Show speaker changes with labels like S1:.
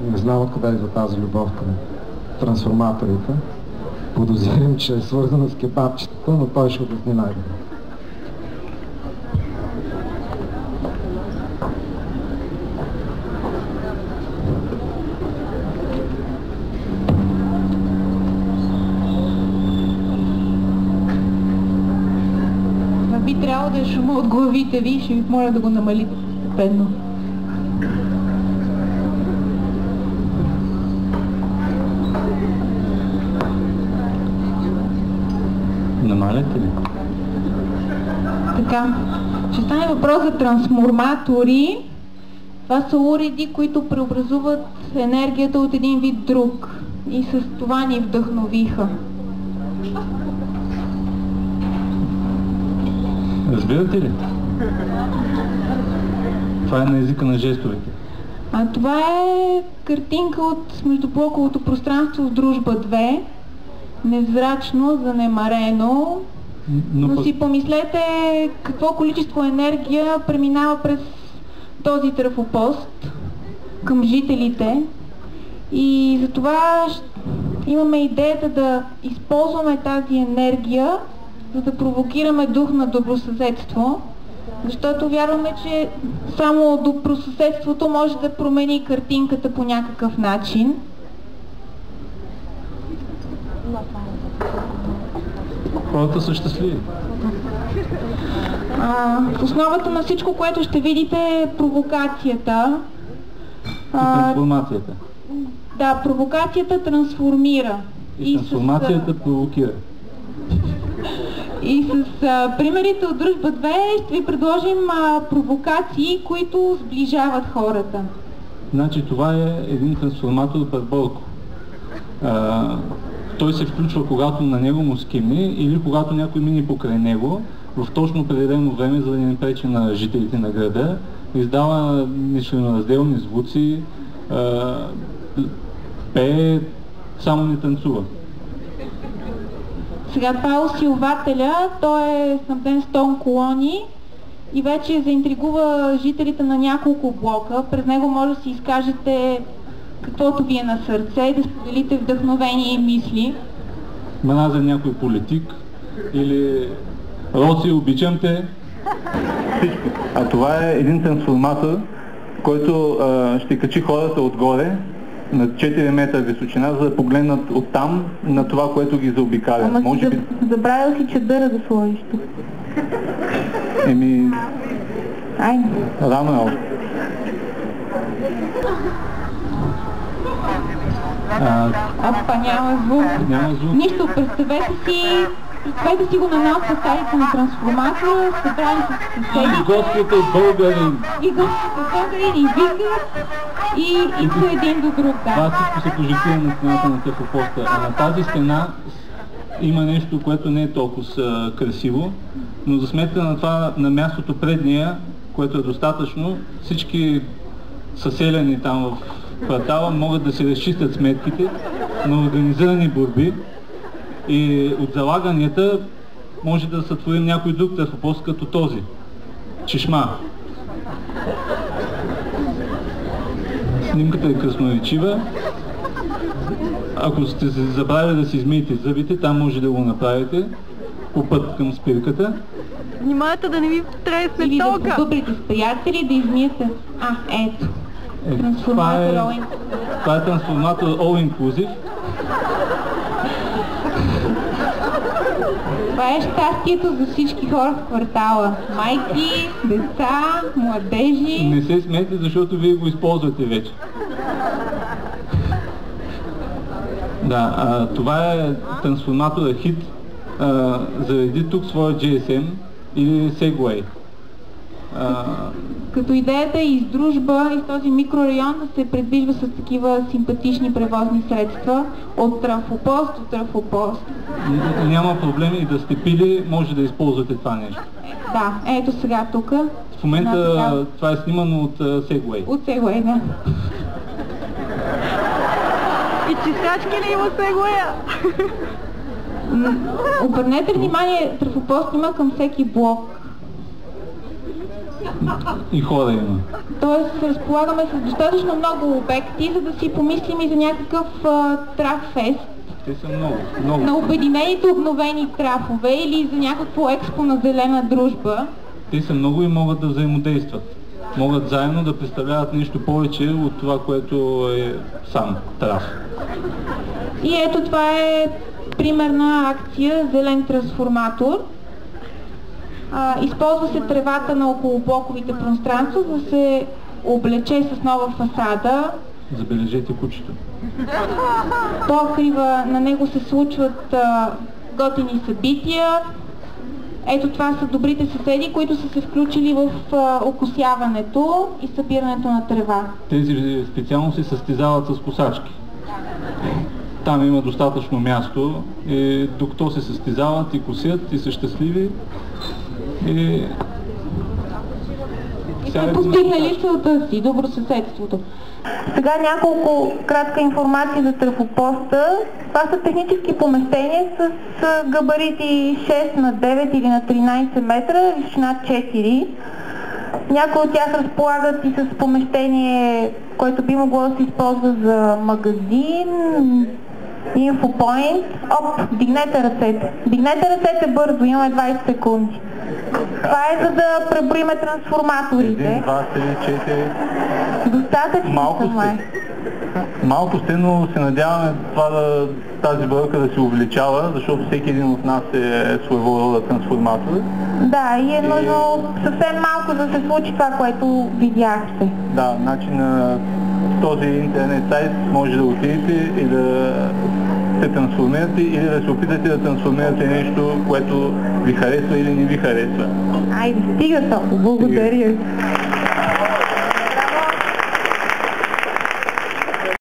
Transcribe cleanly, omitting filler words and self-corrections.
S1: Не знам откъде идва тази любов към трансформаторите. Подозирам, че е свързана с кебабчетата, но той ще обясни най-добре.
S2: Би трябвало да е шума от главите ви, ще ви моля да го намалите постепенно.
S3: Намаляте ли?
S2: Така, ще стане въпрос за трансформатори. Това са уреди, които преобразуват енергията от един вид друг. И с това ни вдъхновиха.
S3: Разбирате ли? Това е на езика на жестовете.
S2: Това е картинка от междублоковото пространство в Дружба 2. Невзрачно, занемарено. Но си помислете какво количество енергия преминава през този трафопост към жителите. И затова имаме идеята да използваме тази енергия, за да провокираме дух на добросъседство, защото вярваме, че само добросъседството може да промени картинката по някакъв начин.
S3: Хората са щастливи.
S2: В основата на всичко, което ще видите, е провокацията.
S3: И трансформацията.
S2: Да, провокацията трансформира.
S3: И трансформацията провокира.
S2: И с примерите от Дружба 2 ще ви предложим провокации, които сближават хората.
S3: Значи това е един трансформатор Барборко. Той се включва когато на него му скимне или когато някой мине покрай него в точно определено време, за да не пречи на жителите на града. Издава нечленоразделни звуци, пее, само не танцува.
S2: Сега това е усилвателя, той е снабден с тон колони и вече заинтригува жителите на няколко блока. През него може да си изкажете каквото ви е на сърце и да споделите вдъхновение и мисли.
S3: Мразя някой политик или Роси, обичам те. Всичко. А това е един трансформатор, който ще качи хората отгоре на 4 метра височина, за да погледнат оттам на това, което ги заобикаля.
S2: Може би... Забравил си чадъра да сложиш тук.
S3: Рано е още.
S2: Няма звук. Нищо, представете си го на нас в стаите на трансформатора, събрали с съседите.
S3: Господите българин!
S2: И господите българин, и викат, и по един до друг.
S3: Това всичко се прожектира на стената на трафопоста. А на тази стена има нещо, което не е толкова красиво, но за сметка на това, на мястото пред нея, което е достатъчно, всички съселени там в квартала могат да се разчистят сметките на организирани борби и от залаганията може да сътворим някой друг трафопост като този. Чешма. Снимката е красноречива. Ако сте се забравили да си измиете зъбите, там може да го направите по път към спирката.
S4: Внимавайте да не ви тресне тока!
S2: Или да побъбрите с приятели, да измиете. Ето.
S3: Това е трансформатор All Inclusive.
S2: Това е щастието за всички хора в квартала. Майки, деца, младежи.
S3: Не се смейте, защото вие го използвате вече. Да, това е трансформатора HIT. Зареди тук своя GSM или Segway.
S2: Като идеята е из Дружба и в този микрорайон да се предвижва с такива симпатични превозни средства от трафопост до трафопост.
S3: Няма проблем и да сте пили, може да използвате това нещо.
S2: Да, ето сега тук.
S3: В момента това е снимано от Segway.
S2: От Segway, да.
S4: И чистачки ли има Segway-а?
S2: Обърнете внимание, трафопост има към всеки блок.
S3: И хора има.
S2: Тоест разполагаме с достатъчно много обекти, за да си помислим и за някакъв траф-фест.
S3: Те са много.
S2: На обединените обновени трафове или за някакво експо на зелена дружба.
S3: Те са много и могат да взаимодействат. Могат заедно да представляват нещо повече от това, което е сам траф.
S2: И ето това е примерна акция Зелен трансформатор. Използва се тревата на околоблоковите пространства, за да се облече с нова фасада.
S3: Забележете кучето.
S2: Покрива, на него се случват готини събития. Ето това са добрите съседи, които са се включили в окосяването и събирането на трева.
S3: Тези специално се състезават с косачки. Там има достатъчно място и докато се състезават и косят и са щастливи. И
S2: сме постигнали целта си, добросъседството. Сега няколко кратка информация за трафопоста. Това са технически помещения с габарити 6 на 9 или на 13 метра, височина 4. Някои от тях разполагат и с помещение, което би могло да се използва за магазин, инфопоинт. Дигнете ръцете. Дигнете ръцете бързо, имаме 20 секунди. Това е за да преброиме трансформаторите.
S3: 1, 2, 3, 4...
S2: Достатъчно са,
S3: Малко сте, но се надяваме тази бройка да се увеличава, защото всеки един от нас е своего рода трансформатор.
S2: Да, и е нужно съвсем малко да се случи това, което видяхте.
S3: Да, значи на този интернет сайт може да отидете и да се трансформирате или да се опитате да трансформирате нещо, което ви харесва или не ви харесва.
S2: Айде, стига толкова. Благодаря.